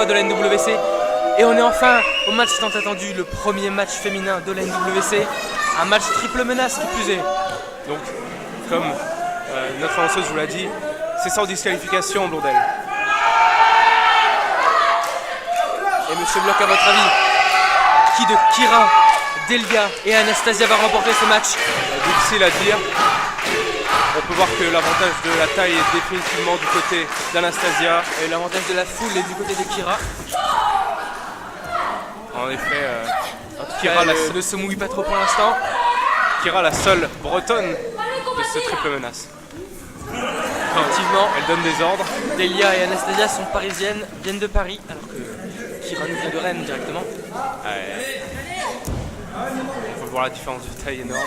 fois de la NWC. Et on est enfin au match tant attendu, le premier match féminin de la NWC. Un match triple menace qui plus est. Donc, comme notre lanceuse vous l'a dit, c'est sans disqualification, Blondel. Et Monsieur Bloch, à votre avis, qui de Kyra, Delia et Anastasia va remporter ce match? Difficile à dire. On peut voir que l'avantage de la taille est définitivement du côté d'Anastasia. Et l'avantage de la foule est du côté de Kyra. En effet, Kyra ne se mouille pas trop pour l'instant. Kyra, la seule bretonne de ce triple menace. Effectivement, elle donne des ordres. Delia et Anastasia sont parisiennes, viennent de Paris, alors que Kyra nous vient de Rennes directement. On peut voir la différence de taille énorme.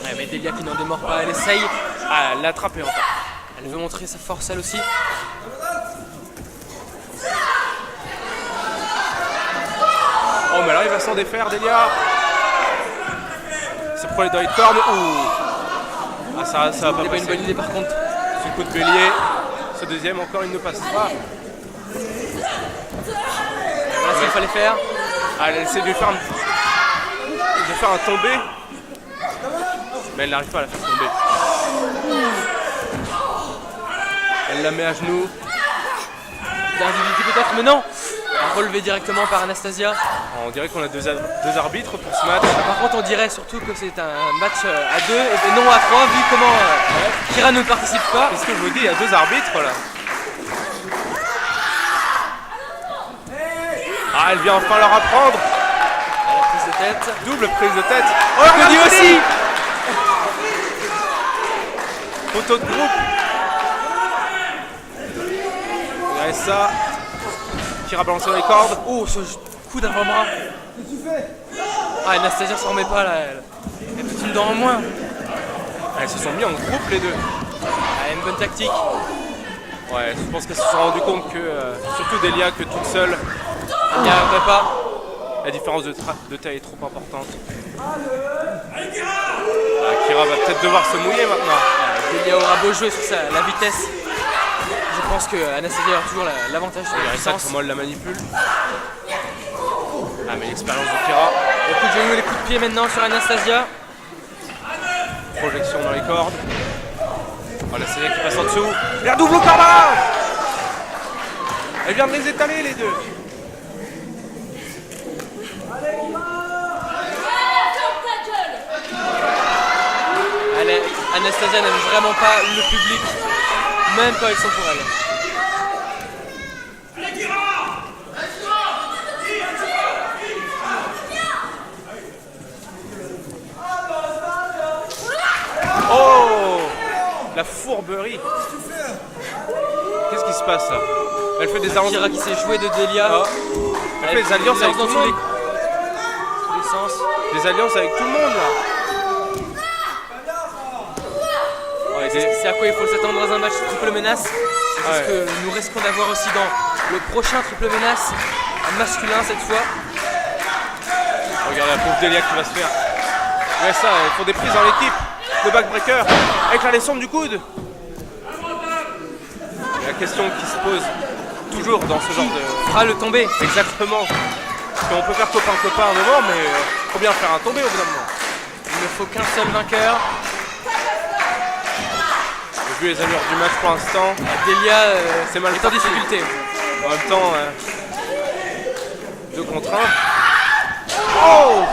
Ouais, mais Delia qui n'en démord pas, elle essaye. Elle l'attrape et en tape. Elle veut montrer sa force elle aussi. Oh, mais elle arrive à s'en défaire, Delia. C'est pour les dans les cordes. Ah, ça va pas passer. C'est pas une bonne idée par contre. Ce coup de bélier. Ce deuxième, encore, il ne passe pas. Voilà ce qu'il fallait faire. Ah, elle essaie de faire un tombé. Mais elle n'arrive pas à la faire tomber. Elle la met à genoux. D'individu peut-être, mais non. Relevé directement par Anastasia. On dirait qu'on a deux arbitres pour ce match. Par contre, on dirait surtout que c'est un match à 2 et non à 3, vu comment Kyra ne participe pas. Qu'est-ce que je vous dis, il y a 2 arbitres là. Ah, elle vient enfin leur apprendre. La prise de tête. Double prise de tête. Oh, la dit aussi. Photo de groupe. Regardez ça. Kyra balance dans les cordes. Oh, ce coup d'avant-bras. Ah, Anastasia s'en remet pas là. Elle fait une dent en moins. Elles se sont mis en groupe les deux. Elle a une bonne tactique. Ouais, je pense qu'elles se sont rendues compte que, surtout Delia, que toute seule, elle n'y arriverait pas. La différence de taille est trop importante. Kyra va peut-être devoir se mouiller maintenant. Delia aura beau jouer sur la vitesse. Je pense que Anastasia a toujours l'avantage sur la puissance. Comment elle la manipule. Ah, mais l'expérience de Kyra. Les coups de genoux, les coups de pied maintenant sur Anastasia. Projection dans les cordes. Oh, Anastasia qui passe en dessous. Et un double karma. Elle vient de les étaler les deux. Anastasia n'aime vraiment pas le public, même quand ils sont pour elle. Oh, la fourberie. Qu'est-ce qui se passe là? Elle fait des alliances. Kyra qui s'est jouée de Delia. Oh. Elle fait des alliances avec tout le monde. Tous les sens. Des alliances avec tout le monde là. C'est à quoi il faut s'attendre dans un match triple menace. C'est ce que nous risquons d'avoir aussi dans le prochain triple menace, un masculin cette fois. Regardez la pauvre Delia qui va se faire. Ouais, ça, il faut des prises dans l'équipe. Le backbreaker avec la descente du coude. Et la question qui se pose toujours dans ce genre de... fera le tombé. Exactement. Parce qu'on peut faire copain-copain à un moment, mais il faut bien faire un tombé au bout d'un moment. Il ne faut qu'un seul vainqueur. Vu les allures du match pour l'instant, Delia c'est mal est en difficulté. En même temps, 2 contre 1. Oh!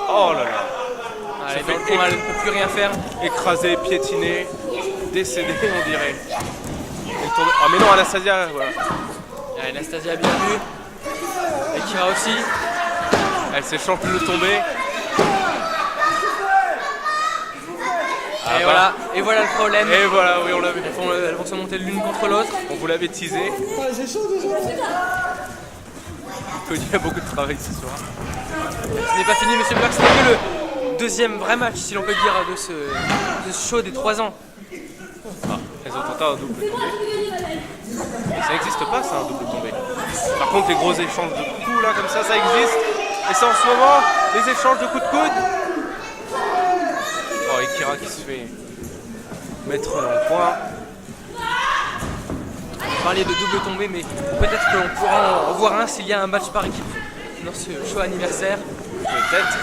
Oh là là! Elle ne peut plus rien faire. Écrasé, piétiné, décédé, on dirait. Ah mais non, Anastasia, voilà. Anastasia a bien vu. Et Kyra aussi. Elle s'échange le tombé. Et voilà le problème. Et voilà, oui, on l'a vu. Elles vont se monter l'une contre l'autre. On vous l'avait teasé. Il y a beaucoup de travail ce soir. Ce n'est pas fini, monsieur Bloch, ce n'est que le deuxième vrai match, si l'on peut dire, de ce show des 3 ans. Ah, elles ont tenté un double tombé. Mais ça n'existe pas, ça, un double tombé. Par contre, les gros échanges de coups, là, comme ça existe. Et c'est en ce moment, les échanges de coups de coude. Oh, et Kyra qui se fait mettre dans le coin. parliez de double tombée, mais peut-être qu'on pourra en voir un s'il y a un match par équipe dans ce show anniversaire. Peut-être.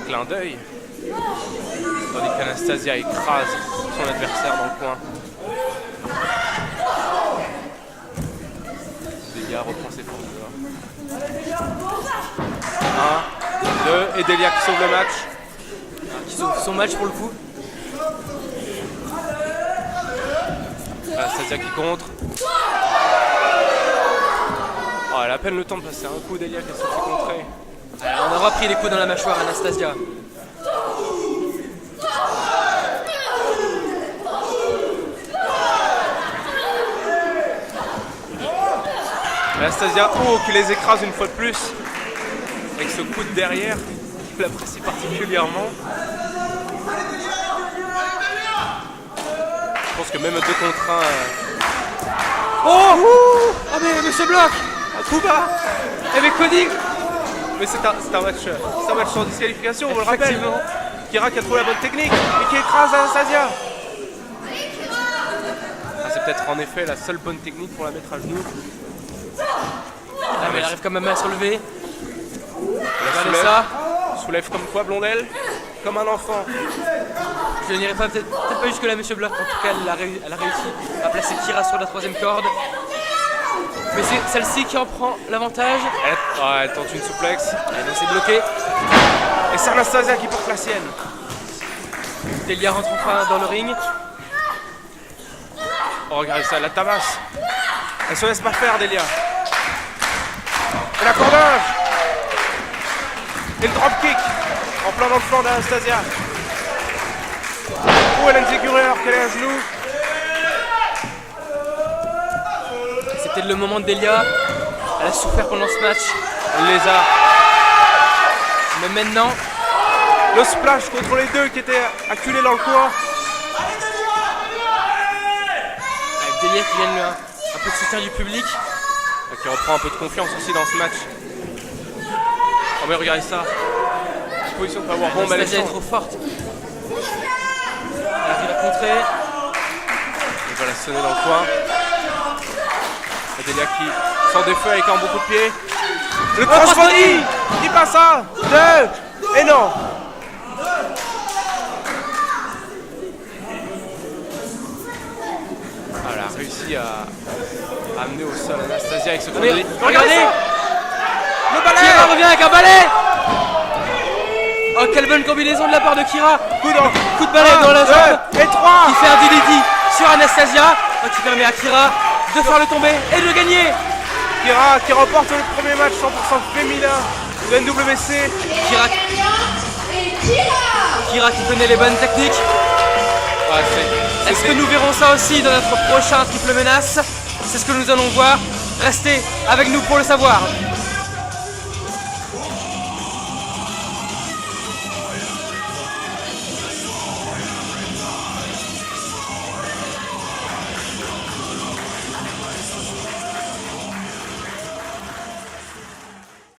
Clin d'œil. Tandis qu'Anastasia écrase son adversaire dans le coin. Delia reprend ses forces dehors. 1, 2, et Delia qui sauve le match. Qui sauve son match pour le coup. Anastasia qui contre. Oh, elle a à peine le temps de passer un coup, Delia qui se fait contrer. On aura pris les coups dans la mâchoire, Anastasia. Anastasia, oh, qui les écrase une fois de plus. Avec ce coup de derrière, je l'apprécie particulièrement. Je pense que même 2 contre 1. Oh, mais ce bloc Un coup bas. avec Cody. Mais c'est un match sans disqualification, on le rappelle. Effectivement. Kira qui a trouvé la bonne technique et qui écrase Anastasia. C'est peut-être en effet la seule bonne technique pour la mettre à genoux. Mais elle arrive quand même à se relever. Elle Regardez ça. soulève comme quoi, Blondelle? Comme un enfant. Je n'irai peut-être pas jusque là, Monsieur Bloch. En tout cas, elle a réussi à placer Kira sur la 3e corde. Mais c'est celle-ci qui en prend l'avantage. Elle tente une souplex. Et donc c'est bloqué. Et c'est Anastasia qui porte la sienne. Delia rentre enfin dans le ring. Oh, regardez ça, la tabasse. Elle se laisse pas faire, Delia. Et la cordage. Et le dropkick en plein dans le flanc d'Anastasia. Oh, elle a une sécurité alors qu'elle est à genoux. C'était le moment de Delia. Elle a souffert pendant ce match. Elle les a. Mais maintenant, Le splash contre les deux qui étaient acculés dans le coin. avec Delia qui gagne un peu de soutien du public. Qui reprend un peu de confiance aussi dans ce match. Oh mais regardez ça. Position pas avoir bon, mais elle Anastasia est trop forte. Elle arrive à contrer. Elle va la sonner dans le coin. Et Delia qui sort des feux avec un bon coup de pied. Le crossbody. Il passe à 2. Et non. Ah, elle a réussi à amener au sol Anastasia avec ce coup de pied. Regardez, Le balai. Kira revient avec un balai. Oh, quelle bonne combinaison de la part de Kira. Coup de balai dans la jambe. Et 3. Qui fait un DDT sur Anastasia. Qui permet à Kira de faire le tomber et de gagner. Kira qui remporte le premier match 100% féminin de NWC. Kira qui connaît les bonnes techniques. Ouais, Est-ce que nous verrons ça aussi dans notre prochain triple menace? C'est ce que nous allons voir. Restez avec nous pour le savoir.